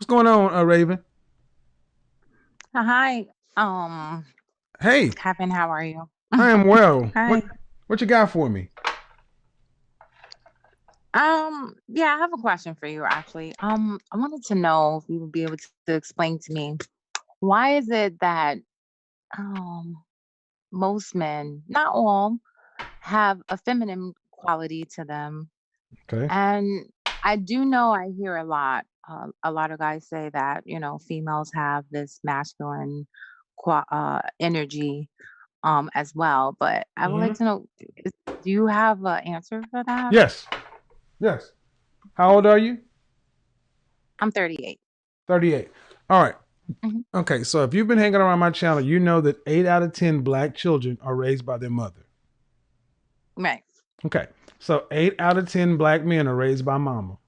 What's going on, Raven? Hi, Hey, Kevin, how are you? I am well. What Hi. what you got for me? Yeah, I have a question for you actually. I wanted to know if you would be able to explain to me why is it that um most men, not all, have a feminine quality to them. Okay. And I do know I hear a lot of guys say that, females have this masculine energy as well. But I would like hmm to know, do you have an answer for that? Yes. Yes. How old are you? I'm 38. 38. All right. Mhm. Okay, so if you've been hanging around my channel, you know that 8 out of 10 black children are raised by their mother. Right. Okay. So 8 out of 10 black men are raised by mama.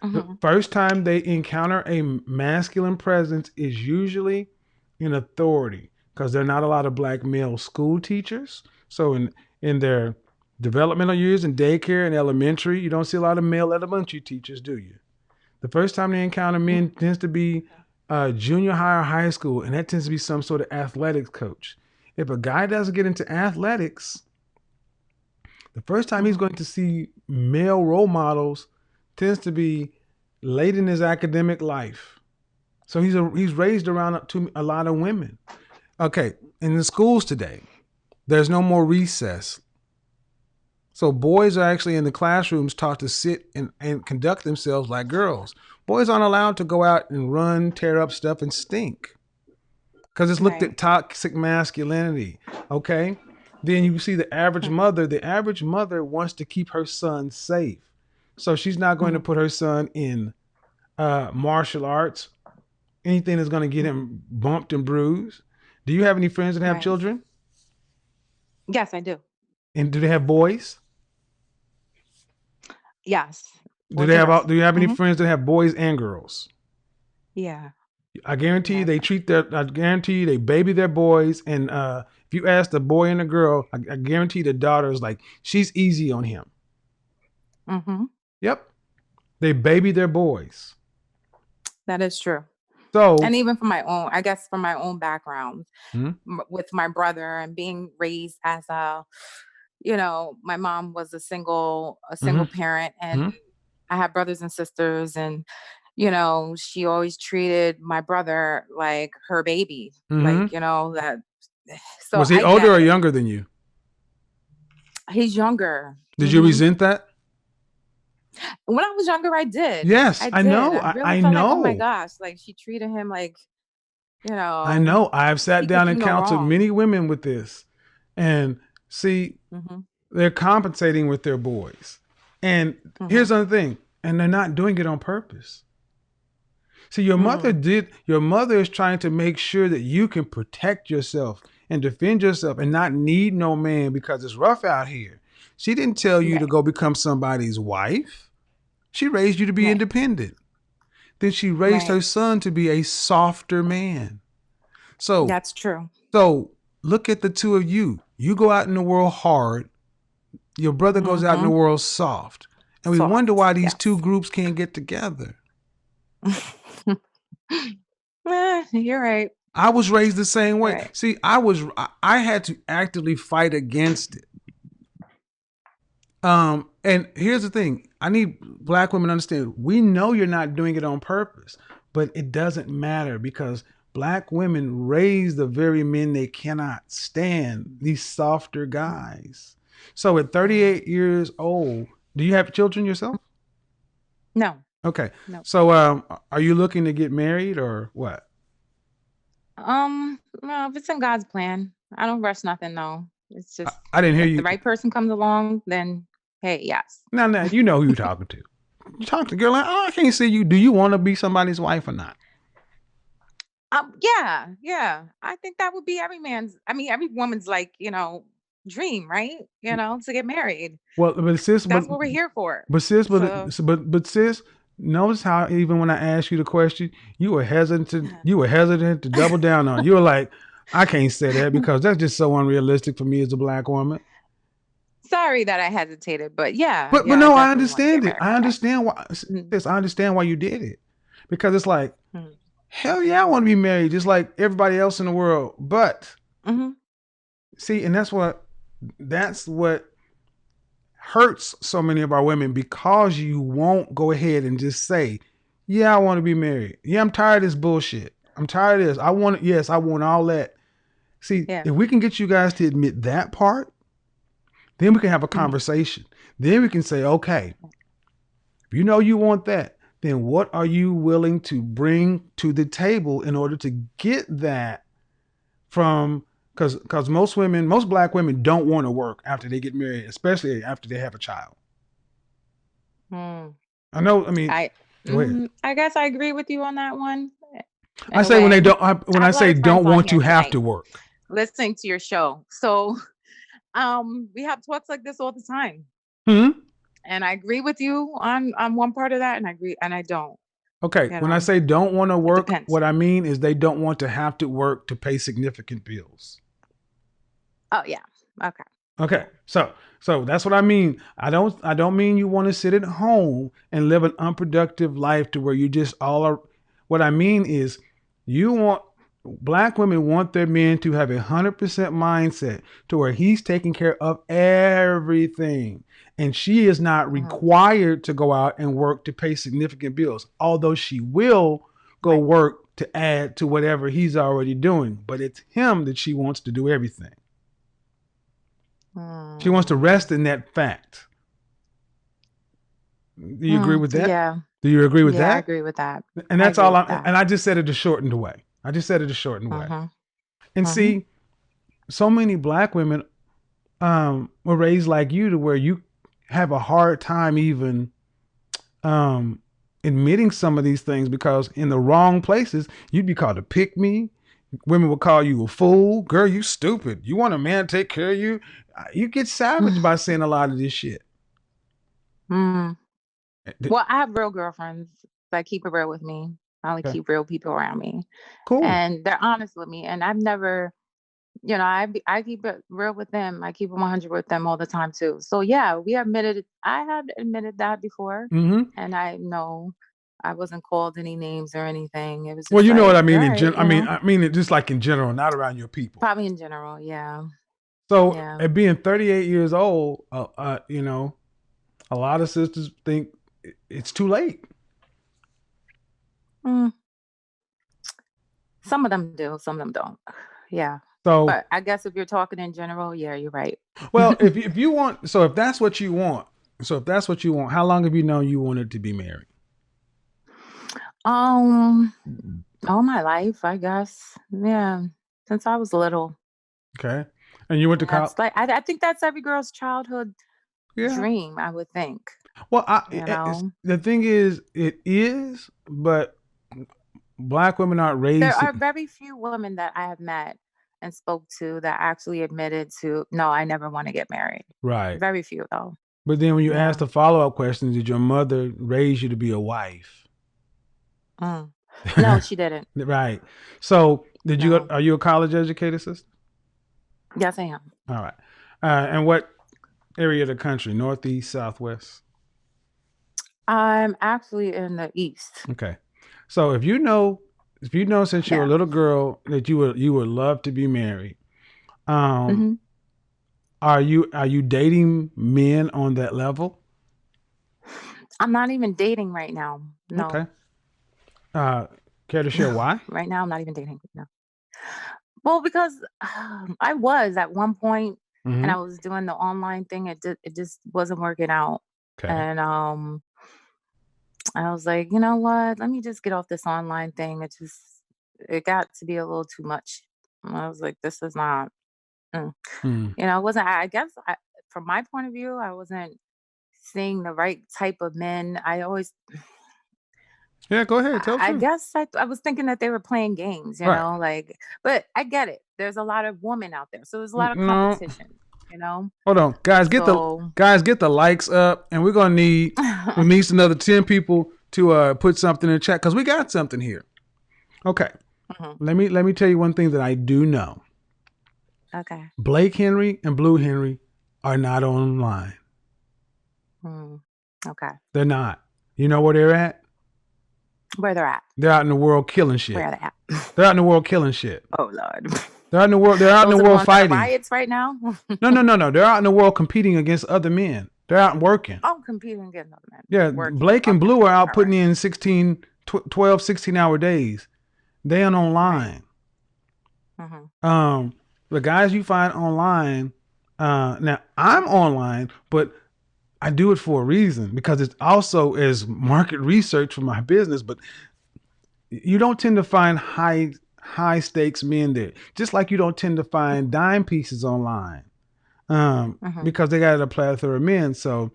The Mhm. first time they encounter a masculine presence is usually in authority because there are not a lot of black male school teachers. So in their developmental years in daycare and elementary, you don't see a lot of male elementary teachers, do you? The first time they encounter men tends to be junior high or high school, and that tends to be some sort of athletics coach. If a guy doesn't get into athletics, the first time he's Mhm. going to see male role models tends to be late in his academic life. So he's raised around a lot of women. Okay, in the schools today, there's no more recess. So boys are actually in the classrooms taught to sit and conduct themselves like girls. Boys aren't allowed to go out and run, tear up stuff, and stink because it's looked Right. at toxic masculinity. Okay, then you see the average Mhm. mother. The average mother wants to keep her son safe, so she's not going to Mhm. put her son in martial arts, anything that's going to get Mhm. him bumped and bruised. Do you have any friends that have Right. children? Yes, I do. And do they have boys? Yes. Do Boys they and have girls. do you have any Mhm. friends that have boys and girls? Yeah. I guarantee you Yes. they treat their. I guarantee you they baby their boys. And if you ask the boy and the girl, I guarantee the daughter is like she's easy on him. Mhm. Yep, they baby their boys. That is true. And So, even from my own, I guess from my own background hmm with my brother and being raised as my mom was a single hmm parent, and hmm I have brothers and sisters, and she always treated my brother like her baby, hmm like that. So was he I older get or it. younger than you? He's younger. Did you resent that? When I was younger, I did. Yes, I I did. know. I I, really I felt like, oh my know. gosh, like she treated him like, you I know, know. I've sat he could down do and no counseled wrong. many women with this. And see, Hmm. they're compensating with their boys. And Hmm. here's the other thing, and they're not doing it on purpose. See, Mm. your mother is trying to make sure that you can protect yourself and defend yourself and not need no man because it's rough out here. She didn't tell you to Right. go become somebody's wife. She raised you to be Right. independent. Then she raised Right. her son to be a softer man. So That's true. So look at the two of you. You go out in the world hard. Your brother goes out in the Hmm. world soft. And we wonder Soft. why these two Yes. groups can't get together. You're right. I was raised the same You're way. right. See, I had to actively fight against it. And here's the thing. I need black women to understand. We know you're not doing it on purpose, but it doesn't matter because black women raise the very men they cannot stand, these softer guys. So at Mhm. 38 years old, do you have children yourself? No. Okay. No. So are you looking to get married or what? Well, if it's in God's plan, I don't rush nothing, no. It's I, just I didn't hear if the you. right person comes along, then hey, yes. Now, you know who you're talking to. You talk to a girl like, oh, I can't see you. Do you want to be somebody's wife or not? Yeah, yeah. I think that would be every woman's like, dream, right? To get married. Well, but sis, That's what we're here for. But sis, So, but sis, notice how even when I asked you the question, you were hesitant to double down on. It. You were like, I can't say that because that's just so unrealistic for me as a black woman. Sorry that I hesitated, but yeah, But yeah, I no, I definitely want to get understand it. married I one day. understand why. Mhm, Sis, I understand why you did it, because it's like, mhm, hell yeah, I want to be married just like everybody else in the world. But mhm, see, and that's what hurts so many of our women, because you won't go ahead and just say, yeah, I want to be married. Yeah, I'm tired of this bullshit. I'm tired of this. Yes, I want all that. See, yeah. if we can get you guys to admit that part, then we can have a Mhm, conversation. Then we can say, okay, if you know you want that, then what are you willing to bring to the table in order to get that from, because most black women don't want to work after they get married, especially after they have a child. mm. I know. I mean, I go ahead. I guess I agree with you on that one in I a say when way. they don't. When I I have a lot say of friends don't on want here to have tonight to work. listening to your show. So, we have talks like this all the time. Hmm. And I agree with you on one part of that, and I agree and I don't, Okay. you When I know. say don't want to It work, depends. what I mean is they don't want to have to work to pay significant bills. Oh yeah. Okay. Okay. Yeah. So that's what I mean. I don't mean you want to sit at home and live an unproductive life to where you just all are. What I mean is you want black women want their men to have 100% mindset to where he's taking care of everything. And she is not Mhm. required to go out and work to pay significant bills, although she will go Right. work to add to whatever he's already doing. But it's him that she wants to do everything. She wants to Mm. rest in that fact. Do you agree with that? Yeah. Do you agree with Yeah, I that? agree with that. And I that's agree all. with that. And I just said it a shortened way. I just said it a shortened way. Mhm. And Mhm. see, so many black women were raised like you to where you have a hard time even um, admitting some of these things, because in the wrong places you'd be called a pick me. Women would call you a fool. Girl, you stupid. You want a man to take care of you? You get savage by saying a lot of this shit. Mm. Well, I have real girlfriends that keep it real with me. I only Okay. keep real people around me, Cool. and they're honest with me. And I've never, I keep it real with them. I keep it 100 with them all the time too. So yeah, we admitted it. I had admitted that before, Mm-hmm. and I know I wasn't called any names or anything. It was Well, just you know what I like, all mean in right, general. I mean it just like in general, not around your people. probably in general. Yeah, So yeah. at being 38 years old, a lot of sisters think it's too late. Mm, some of them do, some of them don't. Yeah, So, but I guess if you're talking in general, yeah, you're right. well, if you want, so if that's what you want, how long have you known you wanted to be married? um, all my life, I guess. Yeah, since I was little. Okay, and you went to college. That's like I think that's every girl's childhood Yeah. dream, I would think. Well, You know, the thing is, it is, but black women aren't there raised. are very few women that I have met and spoke to that actually admitted to, no, I never want to get married. Right. Very few though. But then when you ask Yeah. the follow up question, did your mother raise you to be a wife? Mm. No, she didn't. Right. So, No. are you a college educated sister? Yes, I am. All right. And what area of the country? Northeast, southwest? I'm actually in the East. Okay. So if you know since you're a Yeah. little girl that you would love to be married, um, hmm are you dating men on that level? I'm not even dating right now. Okay. No. Uh, care to share No. why? Right now, I'm not even dating. No. Well, because I was at one point, and Mm-hmm. I was doing the online thing. It just wasn't working out, Okay. and I was like, you know what? Let me just get off this online thing. It got to be a little too much. And I was like, this is not. Mm. Mm. It wasn't. I guess from my point of view, I wasn't seeing the right type of men. Yeah. Go ahead. Tell the I truth. guess I was thinking that they were playing games, Right. like, but I get it. There's a lot of women out there, so there's a lot of No. competition. Hold on, guys. So, Get the likes up, and we're gonna need at least another 10 people to put something in the chat, because we got something here. Okay. Mhm. Let me tell you one thing that I do know. Okay. Blake Henry and Blue Henry are not online. Mm. Okay. They're not. You know where they're at? Where they're at? They're out in the world killing Where shit. are they at? They're out in the world killing shit. Oh Lord. They're out in the world. They're out in the Those are the world ones that are fighting. riots right now. No, no, no, no. They're out in the world competing against other men. They're out working. I'm competing against other men. Yeah, Working. Blake and Okay. Blue are out All putting right. in 16, 12, 16-hour days. They ain't Right. online. Mm-hmm. The guys you find online, now I'm online, but I do it for a reason because it's also as market research for my business. But you don't tend to find high stakes men there, just like you don't tend to find dime pieces online, Mm-hmm. because they got a plethora of men. So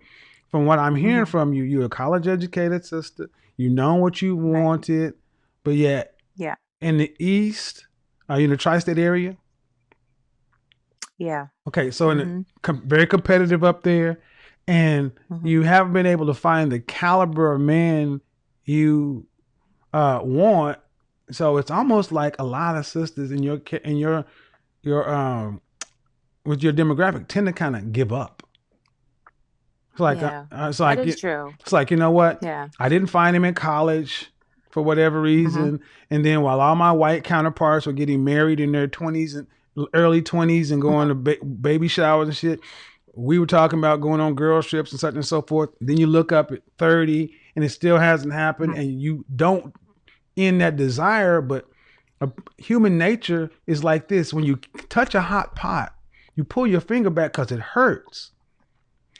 from what I'm hearing Mm-hmm. from you, you're a college educated sister. You know what you Right. wanted, but yet Yeah. in the East, are you in the tri-state area? Yeah. Okay, so in Mm-hmm. very competitive up there, and Mm-hmm. you haven't been able to find the caliber of man you want. So it's almost like a lot of sisters in your with your demographic tend to kind of give up. It's like Yeah. it's That like is true. it's like, you know what? Yeah. I didn't find him in college for whatever Mm-hmm. reason, and then while all my white counterparts were getting married in their 20s and early 20s and going Mm-hmm. to baby showers and shit, we were talking about going on girl trips and such and so forth. Then you look up at 30 and it still hasn't happened, Mm-hmm. and you don't end that desire. But human nature is like this: when you touch a hot pot, you pull your finger back because it hurts.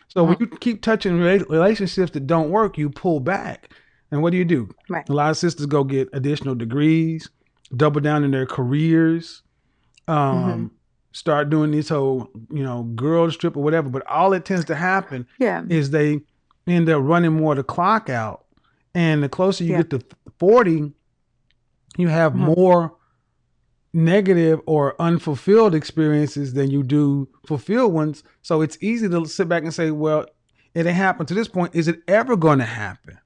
So when Mm-hmm. you keep touching relationships that don't work, you pull back. And what do? Right. A lot of sisters go get additional degrees, double down in their careers, Mm-hmm. um, start doing this whole, girls trip or whatever. But all that tends to happen Yeah. is they end up running more the clock out. And the closer you Yeah. get to 40, you have Mm-hmm. more negative or unfulfilled experiences than you do fulfilled ones. So it's easy to sit back and say, well, it ain't happened to this point. Is it ever going to happen?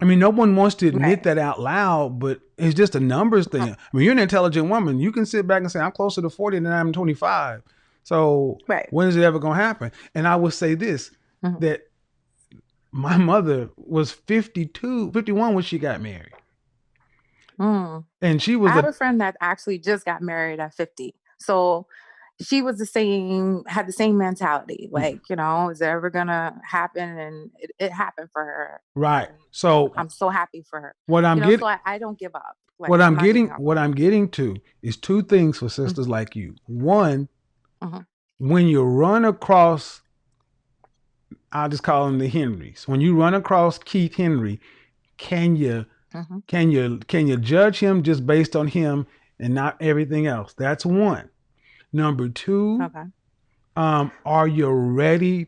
I mean, no one wants to admit Right. that out loud, but it's just a numbers thing. I mean, you're an intelligent woman. You can sit back and say, I'm closer to 40 than I'm 25. So Right. when is it ever going to happen? And I will say this, Mm-hmm. that my mother was 52, 51 when she got married. Mm. And she I was have a friend that actually just got married at 50. So she was had the same mentality. Like, is it ever gonna happen? And it happened for her. right. And So I'm so happy for her. what I'm So getting, I don't give up. Like I'm not giving up what on I'm her. getting to is two things for Mm-hmm. sisters like you. One, Mm-hmm. when you run across, I'll just call them the Henrys. When you run across Keith Henry, can you Mm-hmm. can you judge him just based on him and not everything else? That's one. Number two, Okay. are you ready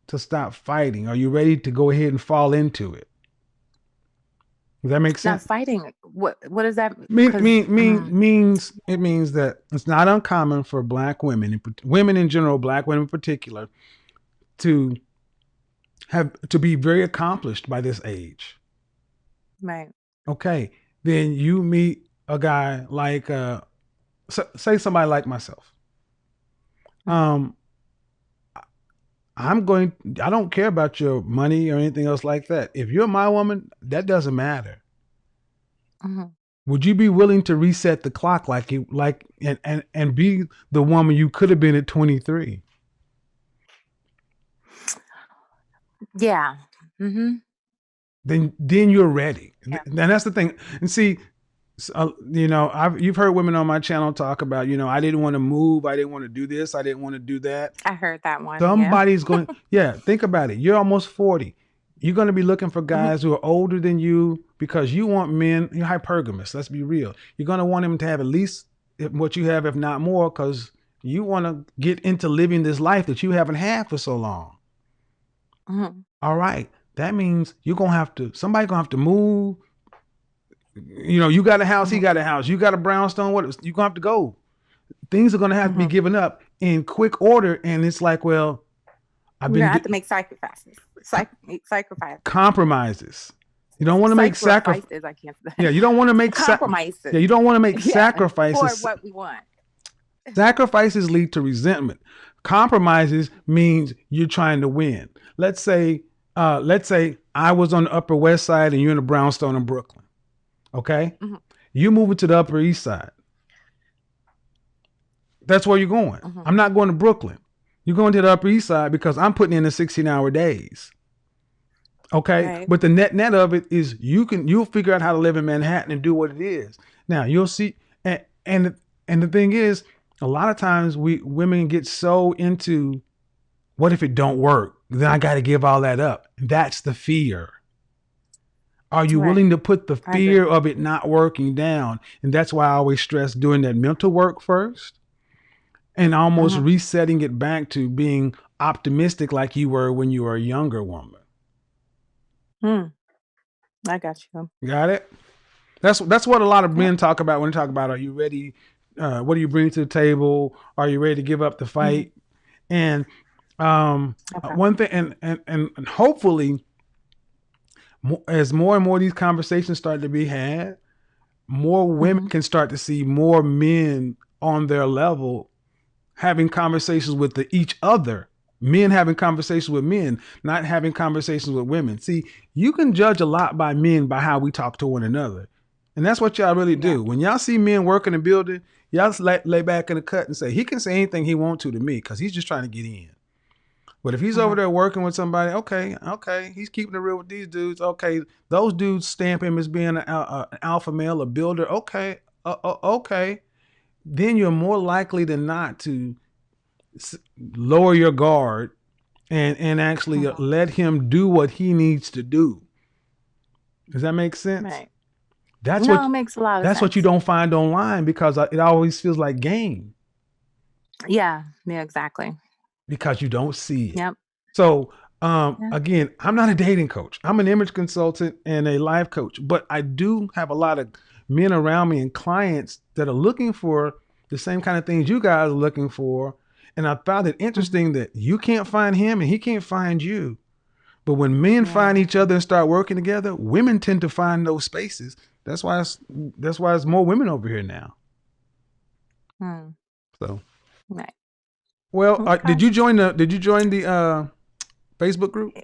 to stop fighting? Are you ready to go ahead and fall into it? Does that make Now sense? fighting, what does that Mean, because mean, mean, means it means that it's not uncommon for black women, women in general, black women in particular, to to be very accomplished by this age. right. Okay, then you meet a guy like, say somebody like myself. Mm-hmm. Um, I don't care about your money or anything else like that. If you're my woman, that doesn't matter. Mm-hmm. Would you be willing to reset the clock and be the woman you could have been at 23? Yeah. Mm-hmm. Then you're ready. Yeah. And that's the thing. And see, you've heard women on my channel talk about, I didn't want to move, I didn't want to do this, I didn't want to do that. I heard that one. Yeah. Somebody's going, yeah, think about it. You're almost 40. You're going to be looking for Mm-hmm. guys who are older than you because you want men, you're hypergamous. Let's be real. You're going to want them to have at least what you have, if not more, because you want to get into living this life that you haven't had for so long. Mm-hmm. All right. That means somebody's going to have to move. You got a house, he Mm-hmm. got a house. You got a brownstone, you're going to have to go. Things are going to have to be Mm-hmm. given up in quick order. And it's like, well, I've You're gonna been have to make sacrifices. Sacrifices. compromises. You don't want to make Sacrifices. I can't say. Yeah, you don't want to make Compromises. you don't want to make Yeah. sacrifices. For what we want. Sacrifices lead to resentment. Compromises means you're trying to win. Let's say I was on the Upper West Side and you're in the brownstone in Brooklyn. Okay, Mhm. you moving to the Upper East Side. That's where you're going. Mhm. I'm not going to Brooklyn. You're going to the Upper East Side because I'm putting in the 16-hour days. Okay, Right. but the net of it is you'll figure out how to live in Manhattan and do what it is. Now you'll see, and the thing is, a lot of times we women get so into what if it don't work? Then I got to give all that up. That's the fear. Are you Right. willing to put the I agree. fear of it not working down? And that's why I always stress doing that mental work first and almost Mhm. resetting it back to being optimistic like you were when you were a younger woman. Hmm. I got you. Got it? That's what a lot of Yep. men talk about when they talk about are you ready? What do you bring to the table? Are you ready to give up the Mhm. fight? And Okay. one thing, and hopefully, as more and more of these conversations start to be had, more women Mhm. can start to see more men on their level having conversations with each other. Men having conversations with men, not having conversations with women. See, you can judge a lot by men by how we talk to one another. And that's what y'all really Yeah. do. When y'all see men working and building, y'all just lay back in the cut and say, he can say anything he wants to me because he's just trying to get in. But if he's over Mhm. there working with somebody, okay, he's keeping it real with these dudes. Okay, those dudes stamp him as being an alpha male, a builder. Okay. Then you're more likely than not to lower your guard and actually Mhm. let him do what he needs to do. Does that make sense? Right. That's No, what it makes a lot of that's what you sense. don't find online because it always feels like game Yeah. Yeah. Exactly. because you don't see it. Yep. So Yeah. again, I'm not a dating coach. I'm an image consultant and a life coach, but I do have a lot of men around me and clients that are looking for the same kind of things you guys are looking for. And I found it Mhm. interesting that you can't find him and he can't find you. But when men find Yeah. each other and start working together, women tend to find those spaces. That's why it's more women over here now. Hmm. So, Right. well, Okay. did you join the Facebook group?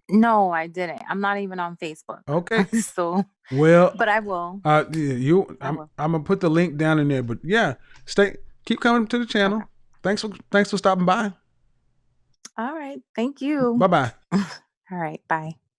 No, I didn't. I'm not even on Facebook. Okay. So, Well, but I will. yeah, you, I will. I'm gonna put the link down in there. But yeah, keep coming to the Okay. channel. Thanks for stopping by. All right. Thank you. Bye bye. All right. Bye.